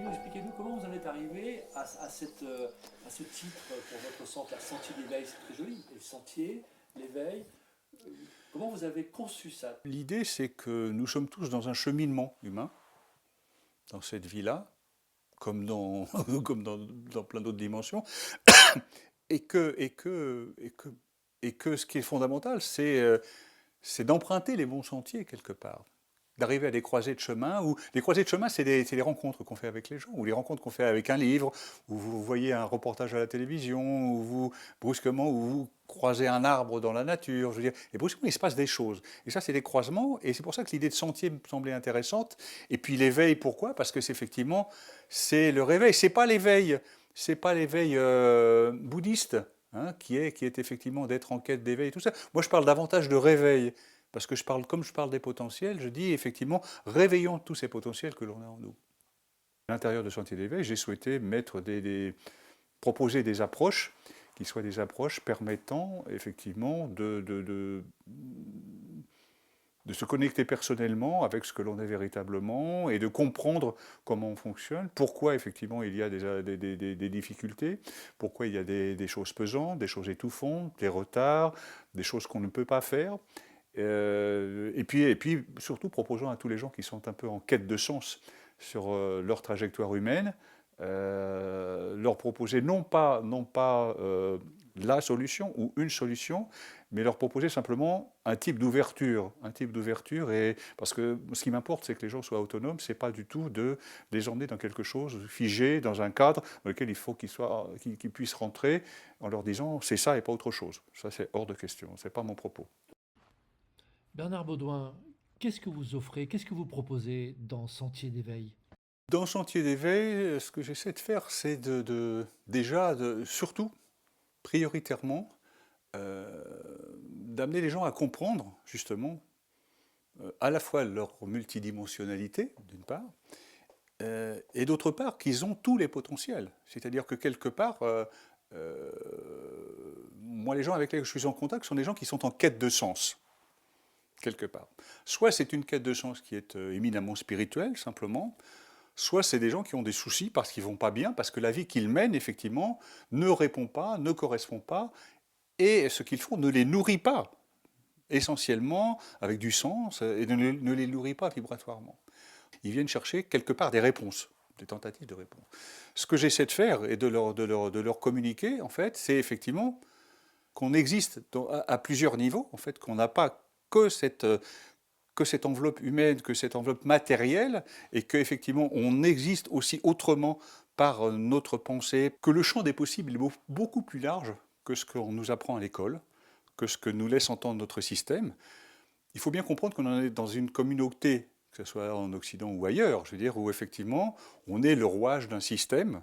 Expliquez-nous comment vous en êtes arrivé à ce titre pour votre centre, la Sentier d'éveil, c'est très joli, et le sentier, l'éveil. euh, Comment vous avez conçu ça? L'idée, c'est que nous sommes tous dans un cheminement humain, dans cette vie-là, comme dans, comme dans plein d'autres dimensions, et que, et que, et que, et que ce qui est fondamental, c'est d'emprunter les bons sentiers quelque part, d'arriver à des croisées de chemin, où les croisées de chemin, c'est les rencontres qu'on fait avec les gens, ou les rencontres qu'on fait avec un livre, où vous voyez un reportage à la télévision, où vous, brusquement, où vous croisez un arbre dans la nature, je veux dire, et brusquement, il se passe des choses. Et ça, c'est des croisements, et c'est pour ça que l'idée de sentier me semblait intéressante. Et puis l'éveil, pourquoi? Parce que c'est effectivement, c'est le réveil, c'est pas l'éveil bouddhiste, hein, qui est effectivement d'être en quête d'éveil, tout ça. Moi, je parle davantage de réveil. Parce que comme je parle des potentiels, je dis effectivement, réveillons tous ces potentiels que l'on a en nous. À l'intérieur de Sentier d'éveil, j'ai souhaité proposer des approches qui soient des approches permettant effectivement de se connecter personnellement avec ce que l'on est véritablement et de comprendre comment on fonctionne, pourquoi effectivement il y a des difficultés, pourquoi il y a des choses pesantes, des choses étouffantes, des retards, des choses qu'on ne peut pas faire. Et puis, surtout, proposons à tous les gens qui sont un peu en quête de sens sur leur trajectoire humaine, leur proposer non pas la solution ou une solution, mais leur proposer simplement un type d'ouverture, et parce que ce qui m'importe, c'est que les gens soient autonomes, c'est pas du tout de les emmener dans quelque chose figé, dans un cadre dans lequel il faut qu'ils puissent rentrer en leur disant c'est ça et pas autre chose. Ça, c'est hors de question, c'est pas mon propos. Bernard Baudouin, qu'est-ce que vous offrez, qu'est-ce que vous proposez dans Sentier d'éveil? Dans Sentier d'éveil, ce que j'essaie de faire, c'est surtout, prioritairement, euh, d'amener les gens à comprendre, justement, à la fois leur multidimensionnalité, d'une part, et d'autre part, qu'ils ont tous les potentiels. C'est-à-dire que quelque part, euh, moi, les gens avec lesquels je suis en contact sont des gens qui sont en quête de sens, quelque part. Soit c'est une quête de sens qui est éminemment spirituelle, simplement, soit c'est des gens qui ont des soucis parce qu'ils vont pas bien, parce que la vie qu'ils mènent, effectivement, ne répond pas, ne correspond pas, et ce qu'ils font ne les nourrit pas, essentiellement, avec du sens, et ne les nourrit pas vibratoirement. Ils viennent chercher quelque part des réponses, des tentatives de réponse. Ce que j'essaie de faire et de leur communiquer, en fait, c'est effectivement qu'on existe à plusieurs niveaux, en fait, qu'on n'a pas que cette enveloppe humaine, que cette enveloppe matérielle, et qu'effectivement on existe aussi autrement par notre pensée, que le champ des possibles est beaucoup plus large que ce qu'on nous apprend à l'école, que ce que nous laisse entendre notre système. Il faut bien comprendre qu'on en est dans une communauté, que ce soit en Occident ou ailleurs, je veux dire, où effectivement on est le rouage d'un système,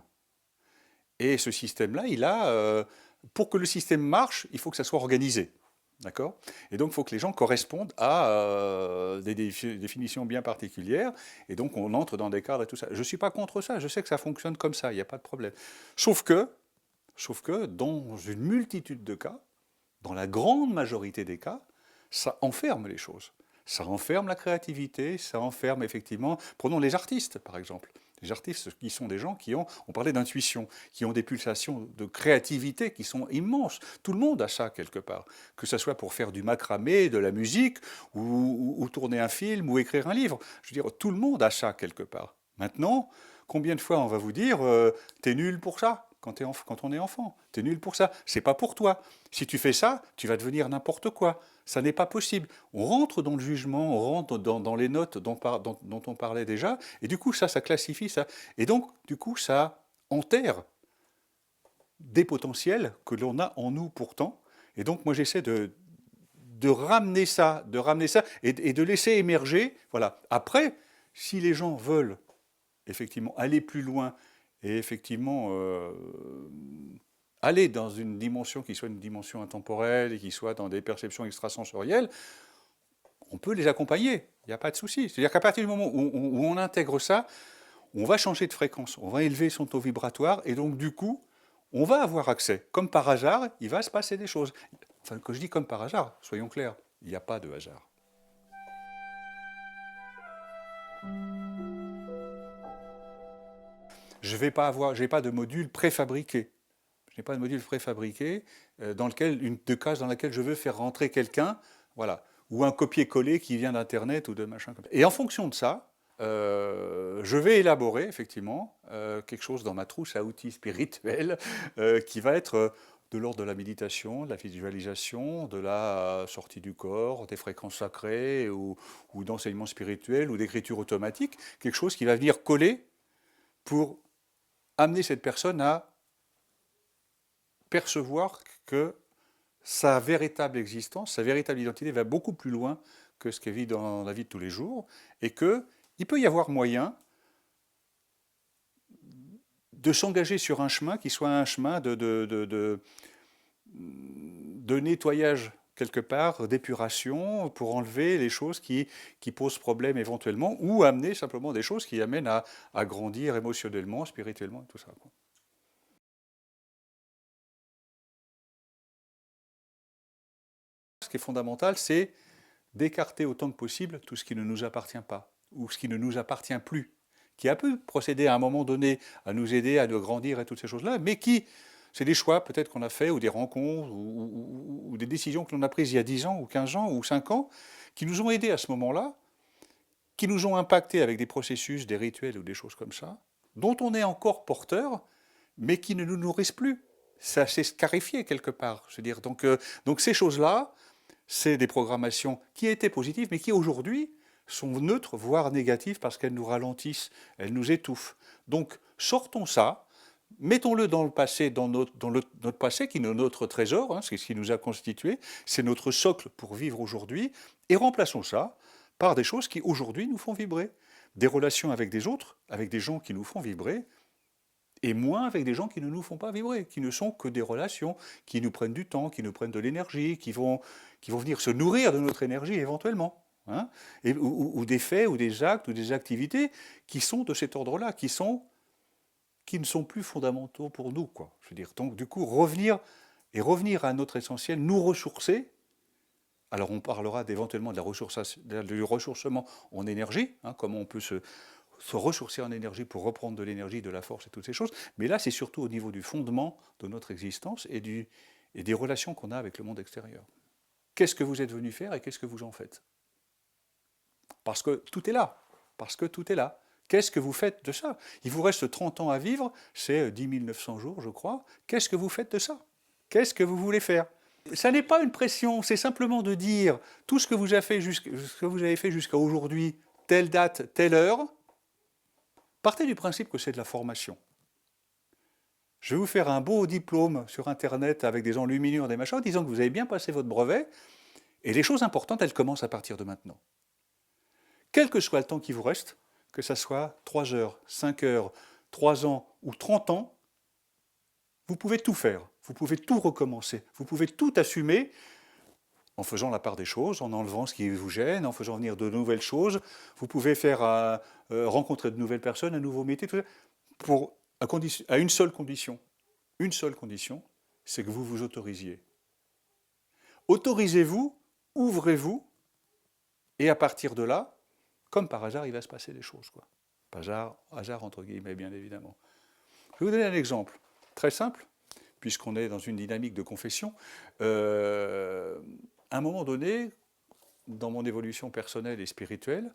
et ce système-là, pour que le système marche, il faut que ça soit organisé. D'accord? Et donc, il faut que les gens correspondent à des définitions bien particulières. Et donc, on entre dans des cadres et tout ça. Je ne suis pas contre ça. Je sais que ça fonctionne comme ça. Il n'y a pas de problème. Sauf que, dans une multitude de cas, dans la grande majorité des cas, ça enferme les choses. Ça enferme la créativité, ça enferme effectivement. Prenons les artistes, par exemple. Les artistes qui sont des gens on parlait d'intuition, qui ont des pulsations de créativité qui sont immenses. Tout le monde a ça quelque part. Que ce soit pour faire du macramé, de la musique, ou tourner un film, ou écrire un livre. Je veux dire, tout le monde a ça quelque part. Maintenant, combien de fois on va vous dire t'es nul pour ça quand on est enfant, t'es nul pour ça, c'est pas pour toi. Si tu fais ça, tu vas devenir n'importe quoi. Ça n'est pas possible. On rentre dans le jugement, on rentre dans les notes dont on parlait déjà, et du coup, ça classifie ça. Et donc, du coup, ça enterre des potentiels que l'on a en nous pourtant. Et donc, moi, j'essaie de ramener ça, et de laisser émerger. Voilà. Après, si les gens veulent effectivement aller plus loin et effectivement aller dans une dimension qui soit une dimension intemporelle et qui soit dans des perceptions extrasensorielles, on peut les accompagner, il n'y a pas de souci. C'est-à-dire qu'à partir du moment où on intègre ça, on va changer de fréquence, on va élever son taux vibratoire, et donc du coup, on va avoir accès. Comme par hasard, il va se passer des choses. Enfin, quand je dis comme par hasard, soyons clairs, il n'y a pas de hasard. je n'ai pas de module préfabriqué. Je n'ai pas de module préfabriqué dans lequel, de case dans laquelle je veux faire rentrer quelqu'un, voilà, ou un copier-coller qui vient d'Internet ou de machin comme ça. Et en fonction de ça, je vais élaborer effectivement quelque chose dans ma trousse à outils spirituels qui va être de l'ordre de la méditation, de la visualisation, de la sortie du corps, des fréquences sacrées ou d'enseignement spirituel ou d'écriture automatique, quelque chose qui va venir coller pour amener cette personne à percevoir que sa véritable existence, sa véritable identité va beaucoup plus loin que ce qu'elle vit dans la vie de tous les jours, et qu'il peut y avoir moyen de s'engager sur un chemin qui soit un chemin de nettoyage quelque part, d'épuration, pour enlever les choses qui posent problème éventuellement, ou amener simplement des choses qui amènent à grandir émotionnellement, spirituellement, tout ça, quoi. Ce qui est fondamental, c'est d'écarter autant que possible tout ce qui ne nous appartient pas, ou ce qui ne nous appartient plus, qui a pu procéder à un moment donné à nous aider, à nous grandir et toutes ces choses-là, mais qui, c'est des choix peut-être qu'on a faits, ou des rencontres, ou des décisions que l'on a prises il y a 10 ans, ou 15 ans, ou 5 ans, qui nous ont aidés à ce moment-là, qui nous ont impactés avec des processus, des rituels ou des choses comme ça, dont on est encore porteur, mais qui ne nous nourrissent plus. Ça s'est scarifié quelque part. Je veux dire, donc ces choses-là, c'est des programmations qui étaient positives, mais qui aujourd'hui sont neutres, voire négatives, parce qu'elles nous ralentissent, elles nous étouffent. Donc sortons ça, mettons-le dans le passé, dans notre passé, qui est notre trésor, hein, c'est ce qui nous a constitués, c'est notre socle pour vivre aujourd'hui, et remplaçons ça par des choses qui aujourd'hui nous font vibrer. Des relations avec des autres, avec des gens qui nous font vibrer, et moins avec des gens qui ne nous font pas vibrer, qui ne sont que des relations, qui nous prennent du temps, qui nous prennent de l'énergie, qui vont venir se nourrir de notre énergie éventuellement. Hein, ou des faits, ou des actes, ou des activités qui sont de cet ordre-là, qui ne sont plus fondamentaux pour nous, quoi. Je veux dire, donc du coup, revenir à notre essentiel, nous ressourcer. Alors on parlera éventuellement du ressourcement en énergie, hein, comment on peut se ressourcer en énergie pour reprendre de l'énergie, de la force et toutes ces choses. Mais là, c'est surtout au niveau du fondement de notre existence et des relations qu'on a avec le monde extérieur. Qu'est-ce que vous êtes venu faire et qu'est-ce que vous en faites? Parce que tout est là. Parce que tout est là. Qu'est-ce que vous faites de ça? Il vous reste 30 ans à vivre, c'est 10 900 jours, je crois. Qu'est-ce que vous faites de ça? Qu'est-ce que vous voulez faire? Ça n'est pas une pression, c'est simplement de dire tout ce que vous avez fait jusqu'à aujourd'hui, telle date, telle heure. Partez du principe que c'est de la formation. Je vais vous faire un beau diplôme sur Internet avec des enluminures, des machins, en disant que vous avez bien passé votre brevet, et les choses importantes, elles commencent à partir de maintenant. Quel que soit le temps qui vous reste, que ça soit 3 heures, 5 heures, 3 ans ou 30 ans, vous pouvez tout faire, vous pouvez tout recommencer, vous pouvez tout assumer en faisant la part des choses, en enlevant ce qui vous gêne, en faisant venir de nouvelles choses. Vous pouvez faire rencontrer de nouvelles personnes, un nouveau métier, tout ça, à une seule condition. Une seule condition, c'est que vous vous autorisiez. Autorisez-vous, ouvrez-vous, et à partir de là, comme par hasard, il va se passer des choses, quoi. Hasard entre guillemets, bien évidemment. Je vais vous donner un exemple très simple, puisqu'on est dans une dynamique de confession. À un moment donné, dans mon évolution personnelle et spirituelle,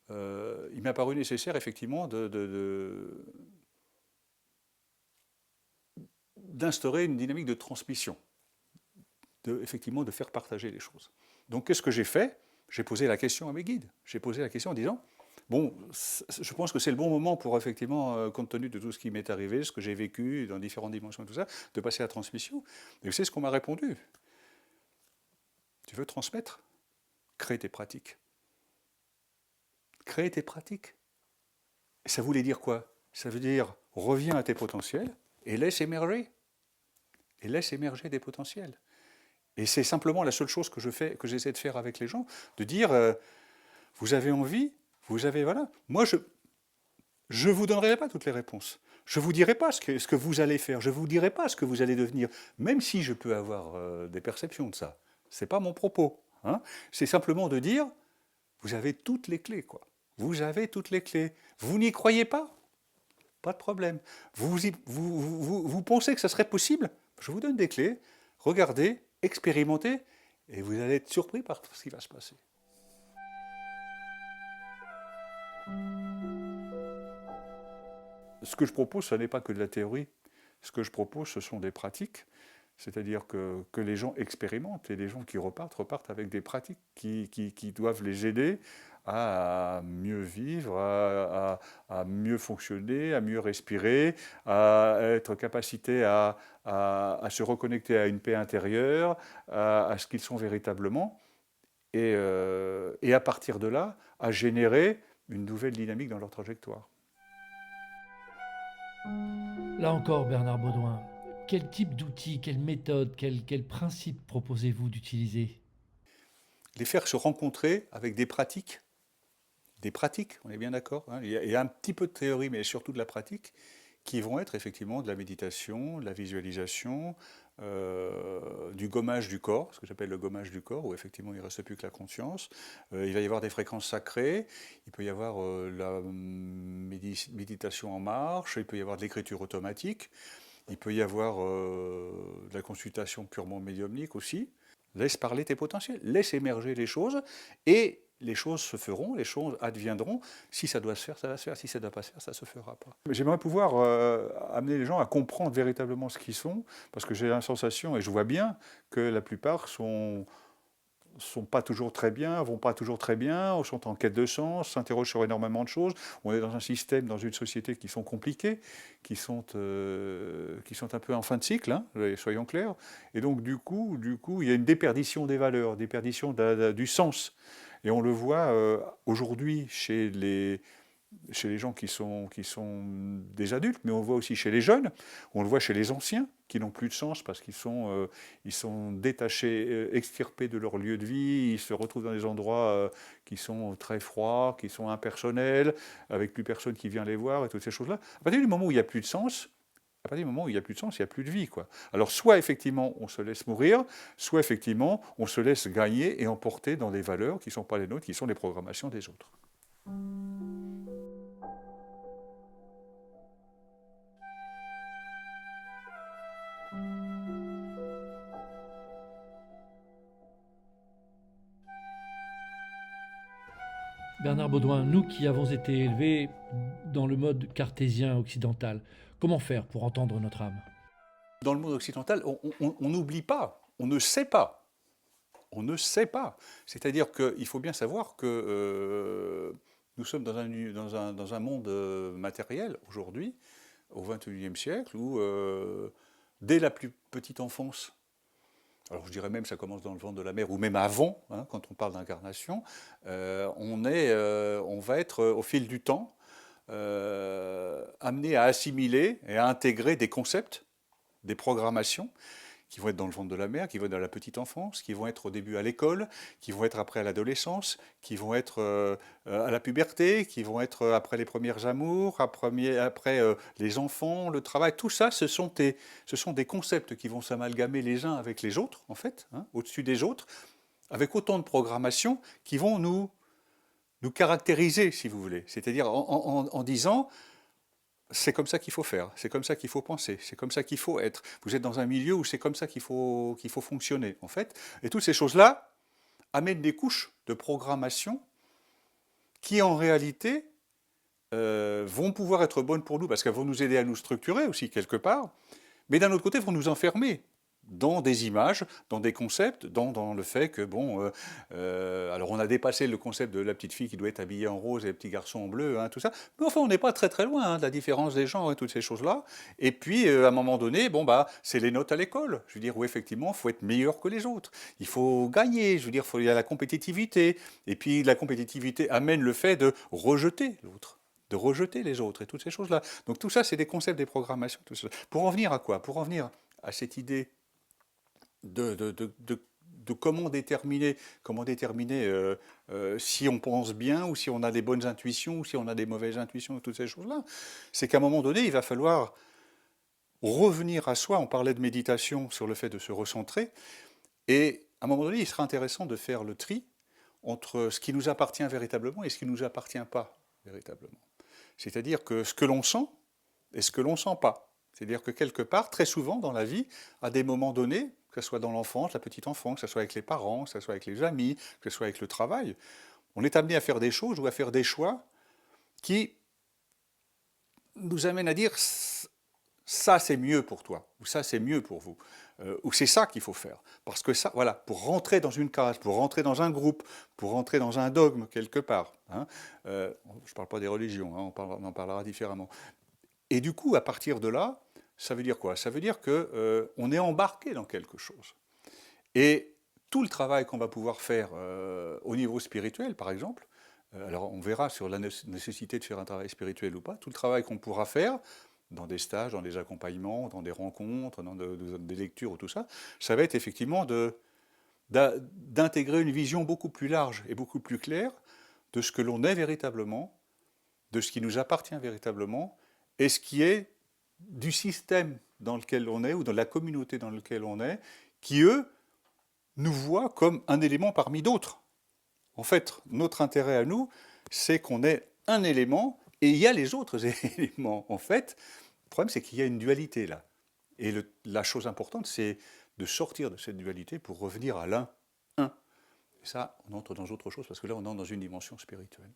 il m'a paru nécessaire effectivement d'instaurer une dynamique de transmission, effectivement de faire partager les choses. Donc qu'est-ce que j'ai fait? J'ai posé la question à mes guides. J'ai posé la question en disant, bon, je pense que c'est le bon moment pour effectivement, compte tenu de tout ce qui m'est arrivé, ce que j'ai vécu dans différentes dimensions et tout ça, de passer à la transmission. Et vous savez ce qu'on m'a répondu? Tu veux transmettre? Crée tes pratiques. Crée tes pratiques. Et ça voulait dire quoi? Ça veut dire, reviens à tes potentiels et laisse émerger. Et laisse émerger des potentiels. Et c'est simplement la seule chose que j'essaie de faire avec les gens, de dire, vous avez envie, vous avez, voilà. Moi, je ne vous donnerai pas toutes les réponses. Je ne vous dirai pas ce que vous allez faire, je ne vous dirai pas ce que vous allez devenir, même si je peux avoir des perceptions de ça. Ce n'est pas mon propos. Hein. C'est simplement de dire, vous avez toutes les clés, quoi. Vous avez toutes les clés. Vous n'y croyez pas pas de problème. Vous pensez que ça serait possible? Je vous donne des clés, regardez, expérimentez, et vous allez être surpris par ce qui va se passer. Ce que je propose, ce n'est pas que de la théorie. Ce que je propose, ce sont des pratiques. C'est-à-dire que les gens expérimentent et les gens qui repartent avec des pratiques qui doivent les aider à mieux vivre, à mieux fonctionner, à mieux respirer, à être capacité à se reconnecter à une paix intérieure, à ce qu'ils sont véritablement, et à partir de là, à générer une nouvelle dynamique dans leur trajectoire. Là encore, Bernard Baudouin, quel type d'outils, quelle méthode, quel principe proposez-vous d'utiliser? Les faire se rencontrer avec des pratiques, on est bien d'accord, hein. Il y a un petit peu de théorie, mais surtout de la pratique, qui vont être effectivement de la méditation, de la visualisation, du gommage du corps, ce que j'appelle le gommage du corps, où effectivement il ne reste plus que la conscience. Il va y avoir des fréquences sacrées, il peut y avoir la méditation en marche, il peut y avoir de l'écriture automatique, il peut y avoir de la consultation purement médiumnique aussi. Laisse parler tes potentiels, laisse émerger les choses, et les choses se feront, les choses adviendront. Si ça doit se faire, ça va se faire. Si ça ne doit pas se faire, ça ne se fera pas. J'aimerais pouvoir amener les gens à comprendre véritablement ce qu'ils sont, parce que j'ai la sensation, et je vois bien, que la plupart sont pas toujours très bien, vont pas toujours très bien, sont en quête de sens, s'interrogent sur énormément de choses. On est dans un système, dans une société qui sont compliquées, qui sont un peu en fin de cycle, hein, soyons clairs. Et donc du coup, il y a une déperdition des valeurs, déperdition du sens. Et on le voit aujourd'hui chez les gens qui sont des adultes, mais on le voit aussi chez les jeunes, on le voit chez les anciens, qui n'ont plus de sens parce qu'ils sont détachés, extirpés de leur lieu de vie, ils se retrouvent dans des endroits qui sont très froids, qui sont impersonnels, avec plus personne qui vient les voir et toutes ces choses-là. À partir du moment où il n'y a plus de sens, il n'y a plus de vie, quoi. Alors soit effectivement on se laisse mourir, soit effectivement on se laisse gagner et emporter dans des valeurs qui ne sont pas les nôtres, qui sont les programmations des autres. Bernard Baudouin, nous qui avons été élevés dans le mode cartésien occidental, comment faire pour entendre notre âme? Dans le monde occidental, on n'oublie pas, on ne sait pas. On ne sait pas. C'est-à-dire qu'il faut bien savoir que nous sommes dans un monde matériel aujourd'hui, au XXIe siècle, où dès la plus petite enfance, alors je dirais même ça commence dans le ventre de la mère, ou même avant, hein, quand on parle d'incarnation, on va être au fil du temps amené à assimiler et à intégrer des concepts, des programmations, qui vont être dans le ventre de la mère, qui vont être dans la petite enfance, qui vont être au début à l'école, qui vont être après à l'adolescence, qui vont être à la puberté, qui vont être après les premiers amours, après les enfants, le travail. Tout ça, ce sont des concepts qui vont s'amalgamer les uns avec les autres, en fait, hein, au-dessus des autres, avec autant de programmations qui vont nous caractériser, si vous voulez. C'est-à-dire en disant... C'est comme ça qu'il faut faire, c'est comme ça qu'il faut penser, c'est comme ça qu'il faut être. Vous êtes dans un milieu où c'est comme ça qu'il faut fonctionner, en fait. Et toutes ces choses-là amènent des couches de programmation qui, en réalité, vont pouvoir être bonnes pour nous, parce qu'elles vont nous aider à nous structurer aussi, quelque part, mais d'un autre côté, vont nous enfermer dans des images, dans des concepts, dans le fait que, bon, alors on a dépassé le concept de la petite fille qui doit être habillée en rose et le petit garçon en bleu, hein, tout ça, mais enfin on n'est pas très très loin hein, de la différence des genres et toutes ces choses-là, et puis à un moment donné, bon bah, c'est les notes à l'école, je veux dire, où effectivement, il faut être meilleur que les autres, il faut gagner, je veux dire, il y a la compétitivité, et puis la compétitivité amène le fait de rejeter l'autre, de rejeter les autres, et toutes ces choses-là. Donc tout ça, c'est des concepts, des programmations, tout ça. Pour en venir à quoi? Pour en venir à cette idée de comment déterminer si on pense bien ou si on a des bonnes intuitions ou si on a des mauvaises intuitions, toutes ces choses-là. C'est qu'à un moment donné, il va falloir revenir à soi. On parlait de méditation sur le fait de se recentrer. Et à un moment donné, il sera intéressant de faire le tri entre ce qui nous appartient véritablement et ce qui ne nous appartient pas véritablement. C'est-à-dire que ce que l'on sent, et ce que l'on ne sent pas. C'est-à-dire que quelque part, très souvent dans la vie, à des moments donnés, que ce soit dans l'enfance, la petite enfance, que ce soit avec les parents, que ce soit avec les amis, que ce soit avec le travail, on est amené à faire des choses ou à faire des choix qui nous amènent à dire ça c'est mieux pour toi, ou ça c'est mieux pour vous, ou c'est ça qu'il faut faire. Parce que ça, voilà, pour rentrer dans une case, pour rentrer dans un groupe, pour rentrer dans un dogme quelque part, hein, je ne parle pas des religions, hein, on en parlera différemment. Et du coup, à partir de là, ça veut dire quoi? Ça veut dire qu'on est embarqué dans quelque chose. Et tout le travail qu'on va pouvoir faire au niveau spirituel, par exemple, alors on verra sur la nécessité de faire un travail spirituel ou pas, tout le travail qu'on pourra faire dans des stages, dans des accompagnements, dans des rencontres, dans des lectures ou tout ça, ça va être effectivement d'intégrer une vision beaucoup plus large et beaucoup plus claire de ce que l'on est véritablement, de ce qui nous appartient véritablement, et ce qui est du système dans lequel on est, ou de la communauté dans laquelle on est, qui, eux, nous voient comme un élément parmi d'autres. En fait, notre intérêt à nous, c'est qu'on est un élément, et il y a les autres éléments. En fait, le problème, c'est qu'il y a une dualité là. Et la chose importante, c'est de sortir de cette dualité pour revenir à l'un, un. Et ça, on entre dans autre chose, parce que là, on entre dans une dimension spirituelle.